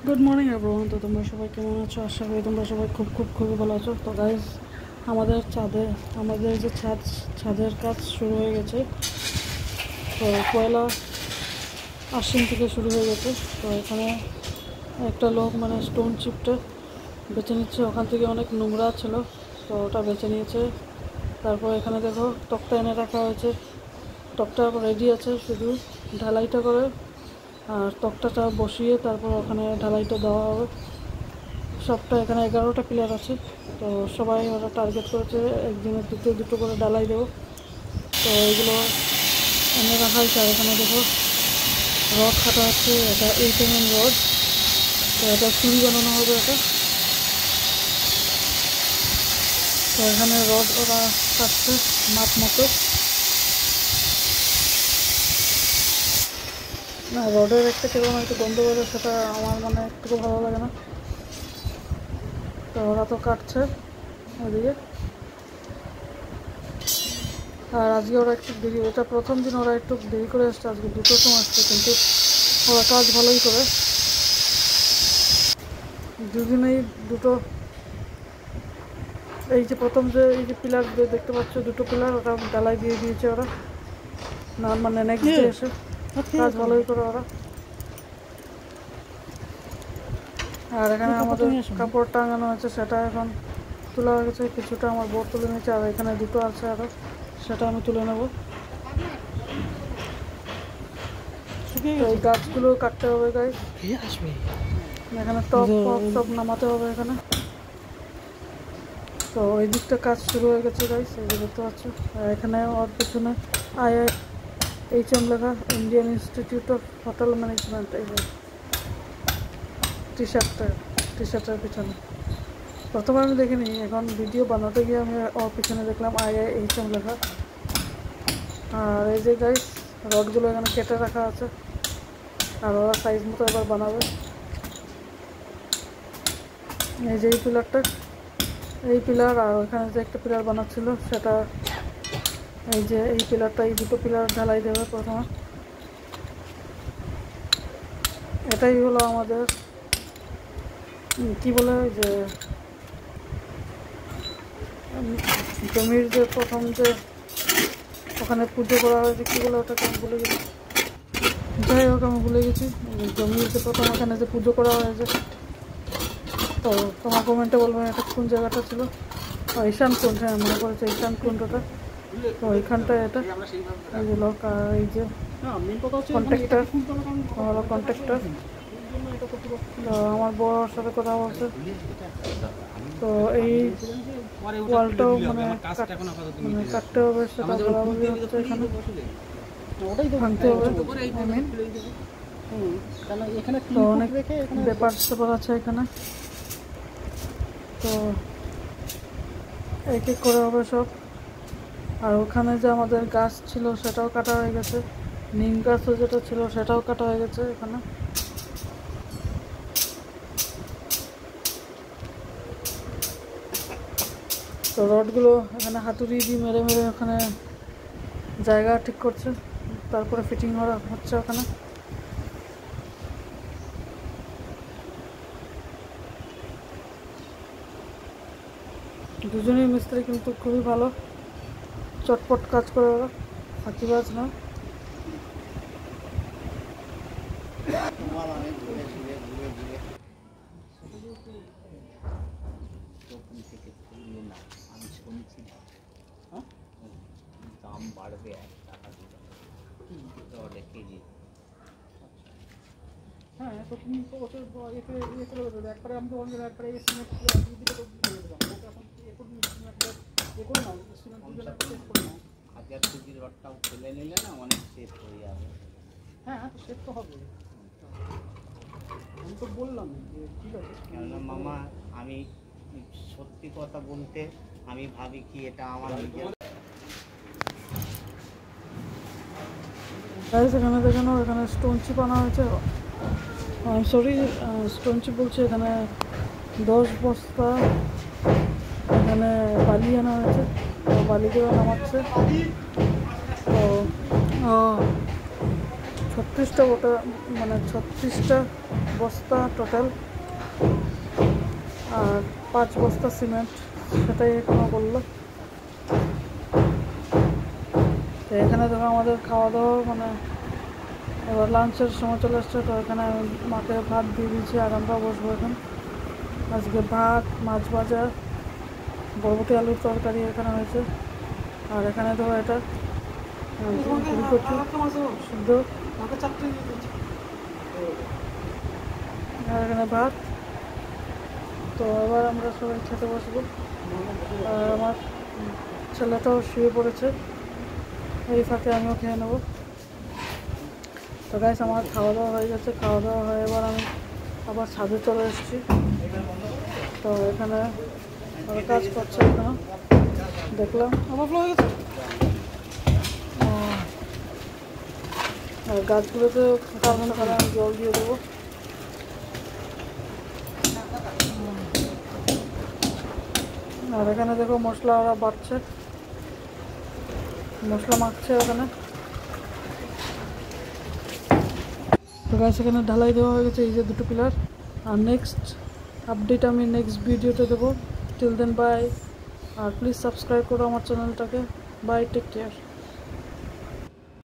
Good morning everyone. তো তোমরা সবাই কেমন আছো? আশা করি তোমরা সবাই খুবই ভালো আছো। তো গাইজ আমাদের যে ছাদের কাজ শুরু হয়ে গেছে। তো পয়লা আশ্বিন থেকে শুরু হয়ে গেছে। তো এখানে একটা লোক মানে স্টোন চিপটা বেছে নিচ্ছে। ওখান থেকে অনেক নোংরা ছিল, তো ওটা বেছে নিয়েছে। তারপর এখানে দেখো তক্তা এনে রাখা হয়েছে। তক্তা রেডি আছে, শুধু ঢালাইটা করে আর তক্তাটা বসিয়ে তারপর ওখানে ঢালাইটা দেওয়া হবে। সবটা এখানে 11টা পিলার আছে। তো সবাই ওরা টার্গেট করেছে একদিনে দুটো করে ঢালাই দেবো। তো এগুলো এনে রাখা হয়েছে। আর এখানে দেখো রড কাটা হচ্ছে, এটা 8 mm রড। তো এটা চুরি বানানো হবে এটা। তো এখানে রড ওরা কাটছে মাপ মতো। না, রডের একটা কিরকম একটু গন্ধ বেরো, সেটা আমার মানে একটু ভালো লাগে না। তো ওরা তো কাটছে ওদিকে। আর আজকে ওরা একটু দেরি, এটা প্রথম দিন ওরা একটু দেরি করে আসছে, আজকে 2টোর সময় আসছে, কিন্তু ওরা কাজ ভালোই করে। দুদিনেই দুটো, এই যে প্রথম যে এই যে পিলার দেখতে পাচ্ছ, 2টো পিলার ওটা ঢালাই দিয়ে দিয়েছে ওরা। না মানে নেক্সট ডে এসে কাজ ভালোই করে ওরা। আর এখানে আমাদের কাপড় টাঙানো আছে, সেটা এখন তোলা হয়ে গেছে। কিছুটা আমার বোর্ড তুলে নিয়েছে, আর এখানে 2টো আছে আরও, সেটা আমি তুলে নেব। এই গাছগুলো কাটতে হবে গাইস, এখানে টপ সব নামাতে হবে এখানে। তো ওই দিকটা কাজ শুরু হয়ে গেছে গাইস, এই যে দেখতে পাচ্ছ। আর এখানে ওর পিছনে IIHM লেখা, Indian institute of hotel management. এই যে টি শার্টের পিছনে প্রথমে আমি দেখিনি, এখন ভিডিও বানাতে গিয়ে আমি ওর পিছনে দেখলাম IIHM লেখা। আর এই যে গাইস রডগুলো এখানে কেটে রাখা আছে, আর ওরা সাইজ মতো এবার বানাবে। এই যে এই পিলার আর ওখানে যে একটা পিলার বানাচ্ছিল সেটা, এই যে এই পিলারটা, এই 2টো পিলার ঢালাই দেবে প্রথমে। এটাই হলো আমাদের কি বলে যে জমির যে প্রথম যে ওখানে পুজো করা হয়েছে, কী বলে ওটাকে আমি ভুলে গেছি। যাই হোক আমি ভুলে গেছি। জমির যে প্রথম ওখানে যে পুজো করা হয়েছে, তো তোমার কমেন্টে বলবেন এটা কোন জায়গাটা ছিল। ঈশান কুণ্ড, হ্যাঁ মনে পড়েছে, ঈশান কুণ্ডটা। তো ওইখানটায় এটা এই যে লোক, আর এই যে কন্ট্রাক্টর হলো কন্ট্রাক্টর। তো আমার বড়োর সাথে কথা বলছে। তো এই ওয়ালটাও মানে কাটতে হবে, সেটা বরাবরই হচ্ছে এখানে, ভাঙতে হবে। তো অনেক ব্যাপার স্যাপার আছে এখানে। তো এক এক করে হবে সব। আর ওখানে যে আমাদের গাছ ছিল সেটাও কাটা হয়ে গেছে, নিম গাছও যেটা ছিল সেটাও কাটা হয়ে গেছে এখানে। তো রডগুলো এখানে হাতুড়ি দিয়ে মেরে মেরে ওখানে জায়গা ঠিক করছে, তারপরে ফিটিং করা হচ্ছে ওখানে। দুজনেই মিস্ত্রি কিন্তু খুবই ভালো, চটপট কাজ করে ওরা, ফাঁকিবাজ না। দাম বাড়বে 1 টাকা কেজি। হ্যাঁ, তো তুমি তো ওকে ইয়ে করে দেবে একবারে। আমি তো বললাম একবারে এস্টিমেট দিতে তো দিয়ে দেবো। ওকে এখন এখন এস্টিমেটটা ইয়ে করে নাও, এস্টিমেট দিলে চেক করে নাও। 1000 কেজির রডটাও ফেলে নিলে না অনেক সেফ হয়ে যাবে। হ্যাঁ, তো সেফ তো হবে। আমি তো বললাম যে ঠিক আছে। কেননা মামা, আমি সত্যি কথা বলতে আমি ভাবি কি এটা আমার নিজের। এখানে দেখানো, এখানে স্টোন চিপ আনা হয়েছে। সরি, স্টোন চিপ বলছে, এখানে 10 বস্তা এখানে বালি আনা হয়েছে। তো বালিগুলো নামাচ্ছে। তো 36টা ওটা মানে 36টা বস্তা টোটাল, আর 5 বস্তা সিমেন্ট, সেটাই এখনো বললো। তো এখানে দেখো আমাদের খাওয়া দাওয়া মানে এবার লাঞ্চের সময় চলে এসছে। তো এখানে আমি মাকে ভাত দিয়ে দিয়েছি আর আমরাও বসবো এখন। আজকে ভাত, মাছ ভাজা, বরবটি আলুর তরকারি এখানে হয়েছে। আর এখানে দেখো এটা শুদ্ধ, আর এখানে ভাত। তো এবার আমরা সবাই খেতে বসবো। আর আমার ছেলেটাও শুয়ে পড়েছে, এই ফাঁকে আমিও খেয়ে নেবো। তো গাইস আমার খাওয়া দাওয়া হয়ে গেছে, খাওয়া দাওয়া হয়ে এবার আমি আবার ছাদে চলে এসেছি। তো এখানে কাজ করছে, এখানে দেখলাম ওভারফ্লো হয়ে গেছে। আর গাছগুলোতে কারণ আমি জল দিয়ে দেবো। আর এখানে দেখো মশলা ওরা বাটছে, মশলা মাখছে ওখানে। তো গাছ এখানে ঢালাই দেওয়া হয়ে গেছে, এই যে 2টো পিলার। আর নেক্সট আপডেট আমি নেক্সট ভিডিওতে দেবো। Till then bye. আর প্লিজ সাবস্ক্রাইব করো আমার চ্যানেলটাকে। Bye, take care.